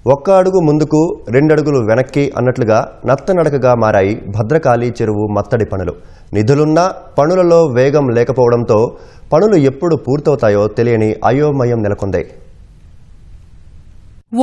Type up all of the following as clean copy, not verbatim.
ఒక్క అడుగు ముందుకు రెండడుగులు వెనక్కి అన్నట్లుగా నత్తనడకగా మారాయి భద్రకాళి చెరువు మత్తడి పనులు. నిధులున్నా పనులలో వేగం లేకపోవడంతో పనులు ఎప్పుడు పూర్తవుతాయో తెలియని అయోమయం నెలకొంది.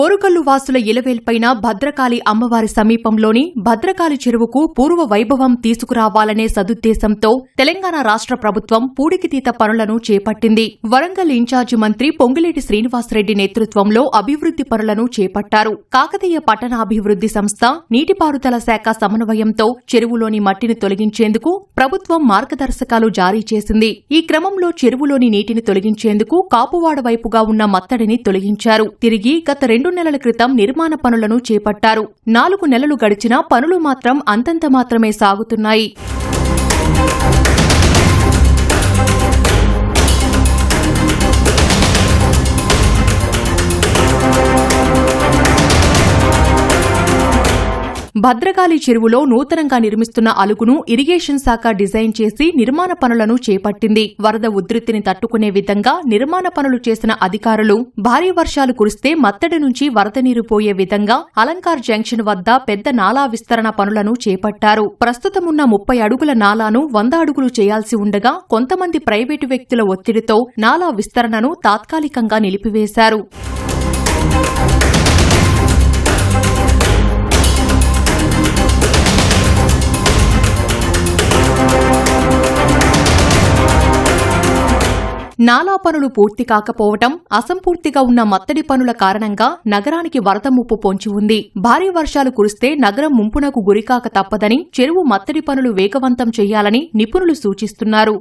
ఓరుగల్లు వాసుల ఇలవేల్పైన భద్రకాళి అమ్మవారి సమీపంలోని భద్రకాళి చెరువుకు పూర్వ వైభవం తీసుకురావాలనే సదుద్దేశంతో తెలంగాణ రాష్ట్ర ప్రభుత్వం పూడికితీత పనులను చేపట్టింది. వరంగల్ ఇన్ఛార్జి మంత్రి పొంగులేటి శ్రీనివాసరెడ్డి నేతృత్వంలో అభివృద్ది పనులను చేపట్టారు. కాకతీయ పట్టణాభివృద్ది సంస్థ నీటిపారుదల శాఖ సమన్వయంతో చెరువులోని మట్టిని తొలగించేందుకు ప్రభుత్వం మార్గదర్శకాలు జారీ చేసింది. ఈ క్రమంలో చెరువులోని నీటిని తొలగించేందుకు కాపువాడ వైపుగా ఉన్న మత్తడిని తొలగించారు. తిరిగి గత 2 నెలల క్రితం నిర్మాణ పనులను చేపట్టారు. 4 నెలలు గడిచినా పనులు మాత్రం అంతంత మాత్రమే సాగుతున్నాయి. భద్రకాళి చెరువులో నూతనంగా నిర్మిస్తున్న అలుగును ఇరిగేషన్ శాఖ డిజైన్ చేసి నిర్మాణ పనులను చేపట్టింది. వరద ఉధృతిని తట్టుకునే విధంగా నిర్మాణ పనులు చేసిన అధికారులు భారీ వర్షాలు కురిస్తే మత్తడి నుంచి వరద నీరు పోయే విధంగా అలంకార్ జంక్షన్ వద్ద పెద్ద నాలా విస్తరణ పనులను చేపట్టారు. ప్రస్తుతమున్న 30 అడుగుల నాలాను 100 అడుగులు చేయాల్సి ఉండగా కొంతమంది ప్రైవేటు వ్యక్తుల ఒత్తిడితో నాలా విస్తరణను తాత్కాలికంగా నిలిపివేశారు. నాలా పనులు పూర్తి కాకపోవటం, అసంపూర్తిగా ఉన్న మత్తడి పనుల కారణంగా నగరానికి వరద ముప్పు పొంచి ఉంది. భారీ వర్షాలు కురిస్తే నగరం ముంపునకు గురికాక తప్పదని చెరువు మత్తడి పనులు వేగవంతం చేయాలని నిపుణులు సూచిస్తున్నారు.